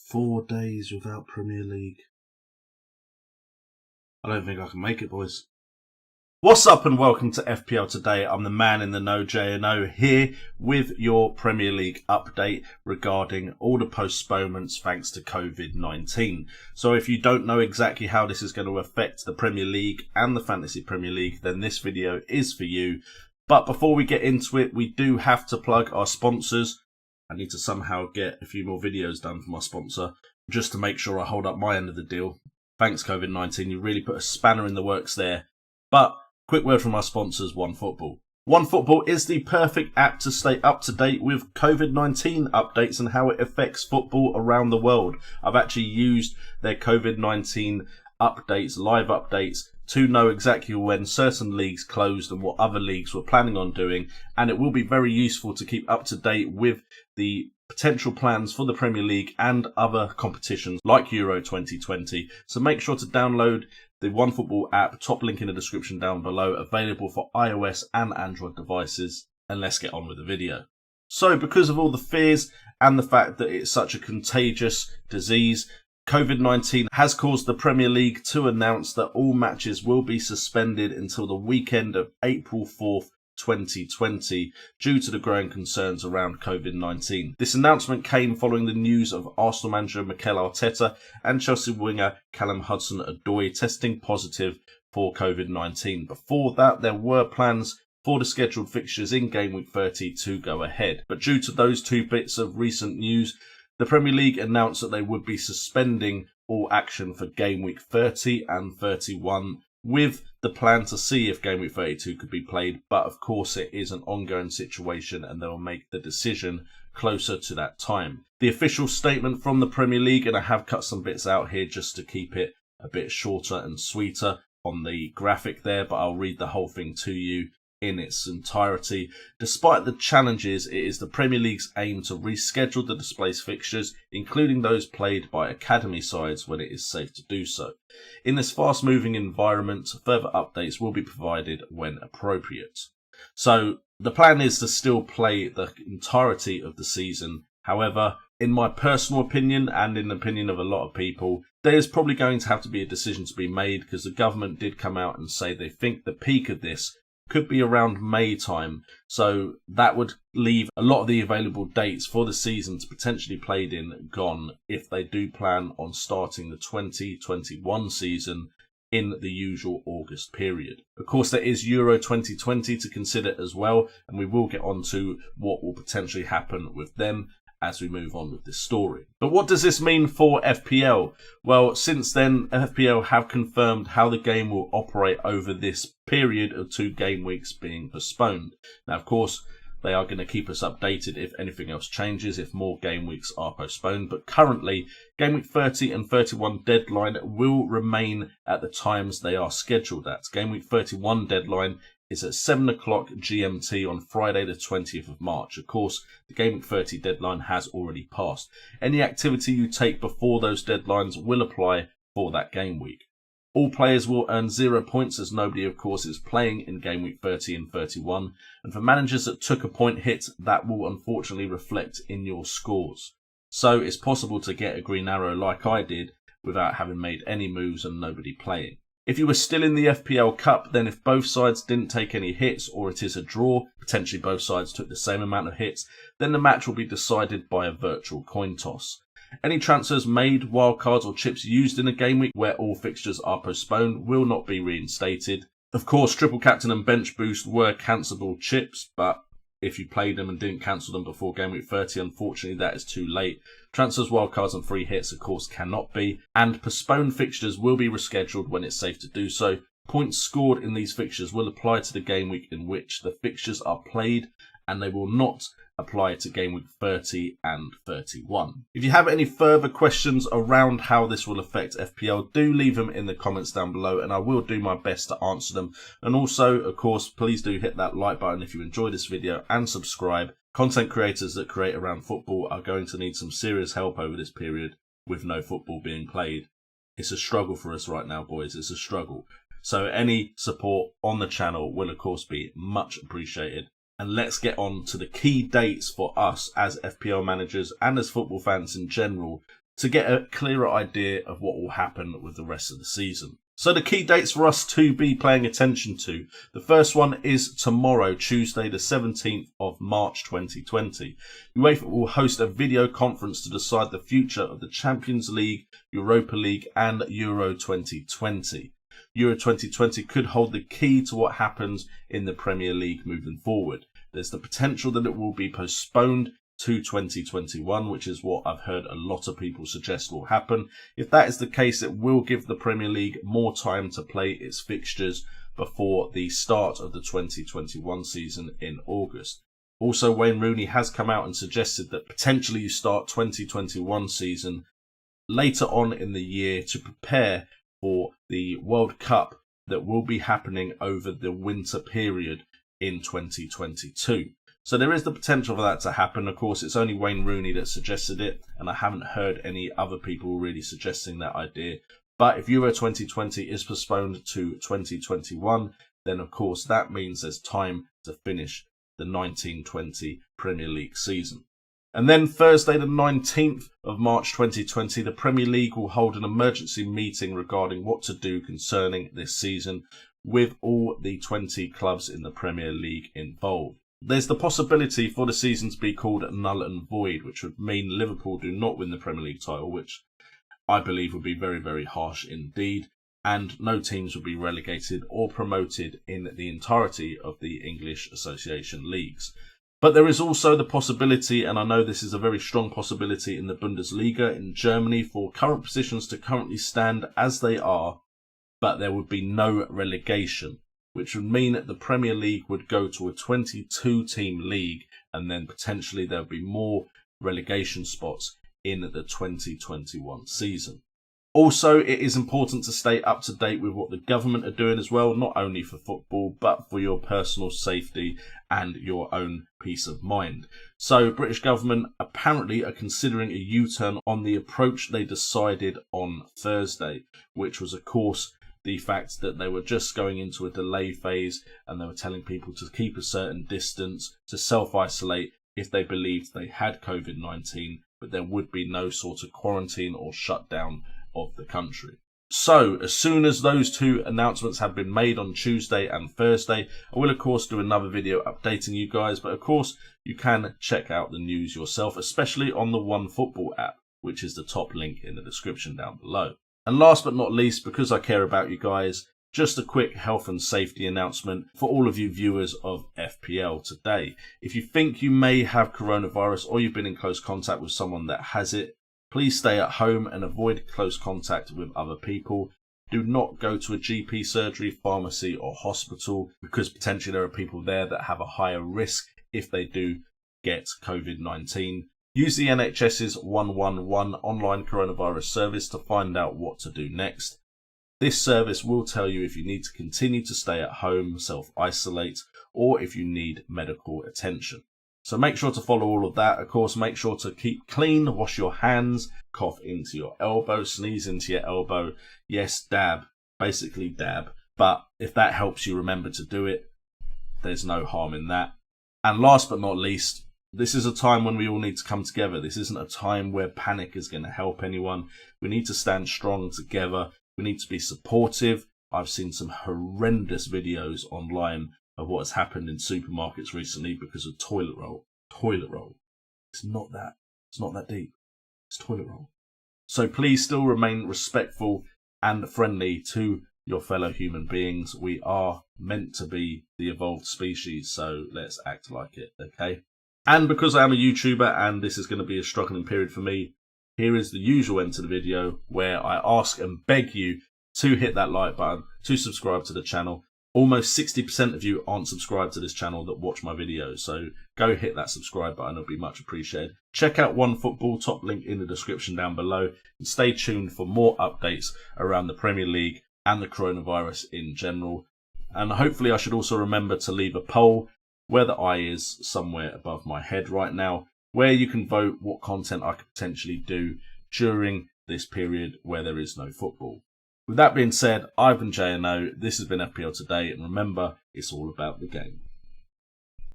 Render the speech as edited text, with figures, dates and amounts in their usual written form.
4 days without Premier League. I don't think I can make it, boys. What's up and welcome to FPL Today. I'm the man in the know, J&O, here with your Premier League update regarding all the postponements thanks to COVID-19. So if you don't know exactly how this is going to affect the Premier League and the Fantasy Premier League, then this video is for you. But before we get into it, we do have to plug our sponsors. I need to somehow get a few more videos done for my sponsor, just to make sure I hold up my end of the deal. Thanks, COVID-19. You really put a spanner in the works there. But quick word from our sponsors, OneFootball. OneFootball is the perfect app to stay up to date with COVID-19 updates and how it affects football around the world. I've actually used their COVID-19 updates, live updates, to know exactly when certain leagues closed and what other leagues were planning on doing. And it will be very useful to keep up to date with the potential plans for the Premier League and other competitions like Euro 2020. So make sure to download the OneFootball app, top link in the description down below, available for iOS and Android devices. And let's get on with the video. So because of all the fears and the fact that it's such a contagious disease, COVID-19 has caused the Premier League to announce that all matches will be suspended until the weekend of April 4th, 2020 due to the growing concerns around COVID-19. This announcement came following the news of Arsenal manager Mikel Arteta and Chelsea winger Callum Hudson-Odoi testing positive for COVID-19. Before that, there were plans for the scheduled fixtures in game week 30 to go ahead. But due to those two bits of recent news, the Premier League announced that they would be suspending all action for game week 30 and 31, with the plan to see if game week 32 could be played. But of course it is an ongoing situation and they will make the decision closer to that time. The official statement from the Premier League, and I have cut some bits out here just to keep it a bit shorter and sweeter on the graphic there, but I'll read the whole thing to you in its entirety. Despite the challenges, it is the Premier League's aim to reschedule the displaced fixtures, including those played by academy sides when it is safe to do so. In this fast-moving environment, further updates will be provided when appropriate. So the plan is to still play the entirety of the season. However, in my personal opinion and in the opinion of a lot of people, there's probably going to have to be a decision to be made, because the government did come out and say they think the peak of this could be around May time. So that would leave a lot of the available dates for the season to potentially played in gone if they do plan on starting the 2021 season in the usual August period. Of course, there is Euro 2020 to consider as well, and we will get on to what will potentially happen with them as we move on with this story. But what does this mean for FPL? Well, since then, FPL have confirmed how the game will operate over this period of 2 game weeks being postponed. Now, of course, they are going to keep us updated if anything else changes, if more game weeks are postponed. But currently, game week 30 and 31 deadline will remain at the times they are scheduled at. Game week 31 deadline is at 7 o'clock GMT on Friday the 20th of March. Of course, the Game Week 30 deadline has already passed. Any activity you take before those deadlines will apply for that game week. All players will earn 0 points, as nobody, of course, is playing in Game Week 30 and 31. And for managers that took a point hit, that will unfortunately reflect in your scores. So it's possible to get a green arrow like I did without having made any moves and nobody playing. If you were still in the FPL Cup, then if both sides didn't take any hits, or it is a draw, potentially both sides took the same amount of hits, then the match will be decided by a virtual coin toss. Any transfers made, wildcards or chips used in a game week where all fixtures are postponed will not be reinstated. Of course, triple captain and bench boost were cancelable chips, but if you played them and didn't cancel them before game week 30, unfortunately that is too late. Transfers, wildcards and free hits, of course, cannot be. And postponed fixtures will be rescheduled when it's safe to do so. Points scored in these fixtures will apply to the game week in which the fixtures are played, and they will not apply to game week 30 and 31. If you have any further questions around how this will affect FPL, do leave them in the comments down below and I will do my best to answer them. And also, of course, please do hit that like button if you enjoy this video and subscribe. Content creators that create around football are going to need some serious help over this period with no football being played. It's a struggle for us right now, boys. It's a struggle. So any support on the channel will, of course, be much appreciated. And let's get on to the key dates for us as FPL managers and as football fans in general to get a clearer idea of what will happen with the rest of the season. So the key dates for us to be paying attention to. The first one is tomorrow, Tuesday the 17th of March 2020. UEFA will host a video conference to decide the future of the Champions League, Europa League and Euro 2020. Euro 2020 could hold the key to what happens in the Premier League moving forward. There's the potential that it will be postponed to 2021, which is what I've heard a lot of people suggest will happen. If that is the case, it will give the Premier League more time to play its fixtures before the start of the 2021 season in August. Also, Wayne Rooney has come out and suggested that potentially you start 2021 season later on in the year to prepare for the World Cup that will be happening over the winter period in 2022. So there is the potential for that to happen. Of course, it's only Wayne Rooney that suggested it, and I haven't heard any other people really suggesting that idea. But if Euro 2020 is postponed to 2021, then of course that means there's time to finish the 1920 Premier League season. And then Thursday the 19th of March 2020, the Premier League will hold an emergency meeting regarding what to do concerning this season with all the 20 clubs in the Premier League involved. There's the possibility for the season to be called null and void, which would mean Liverpool do not win the Premier League title, which I believe would be very, very harsh indeed, and no teams would be relegated or promoted in the entirety of the English Association leagues. But there is also the possibility, and I know this is a very strong possibility in the Bundesliga in Germany, for current positions to currently stand as they are, but there would be no relegation, which would mean that the Premier League would go to a 22-team league, and then potentially there would be more relegation spots in the 2021 season. Also, it is important to stay up to date with what the government are doing as well, not only for football, but for your personal safety and your own peace of mind. So, British government apparently are considering a U-turn on the approach they decided on Thursday, which was, of course, the fact that they were just going into a delay phase and they were telling people to keep a certain distance, to self-isolate if they believed they had COVID-19, but there would be no sort of quarantine or shutdown of the country. So, as soon as those two announcements have been made on Tuesday and Thursday, I will of course do another video updating you guys, but of course you can check out the news yourself, especially on the OneFootball app, which is the top link in the description down below. And last but not least, because I care about you guys, just a quick health and safety announcement for all of you viewers of FPL today. If you think you may have coronavirus or you've been in close contact with someone that has it, please stay at home and avoid close contact with other people. Do not go to a GP surgery, pharmacy or hospital, because potentially there are people there that have a higher risk if they do get COVID-19. Use the NHS's 111 online coronavirus service to find out what to do next. This service will tell you if you need to continue to stay at home, self-isolate, or if you need medical attention. So make sure to follow all of that. Of course, make sure to keep clean, wash your hands, cough into your elbow, sneeze into your elbow. Yes, dab, basically dab. But if that helps you remember to do it, there's no harm in that. And last but not least, this is a time when we all need to come together. This isn't a time where panic is going to help anyone. We need to stand strong together. We need to be supportive. I've seen some horrendous videos online of what has happened in supermarkets recently because of toilet roll. Toilet roll. It's not that deep. It's toilet roll. So please still remain respectful and friendly to your fellow human beings. We are meant to be the evolved species, so let's act like it, okay? And because I am a YouTuber and this is going to be a struggling period for me, here is the usual end to the video where I ask and beg you to hit that like button, to subscribe to the channel. Almost 60% of you aren't subscribed to this channel that watch my videos, so go hit that subscribe button, it'll be much appreciated. Check out OneFootball, top link in the description down below, and stay tuned for more updates around the Premier League and the coronavirus in general. And hopefully I should also remember to leave a poll where the eye is somewhere above my head right now, where you can vote what content I could potentially do during this period where there is no football. With that being said, I've been JNO, this has been FPL Today, and remember, it's all about the game.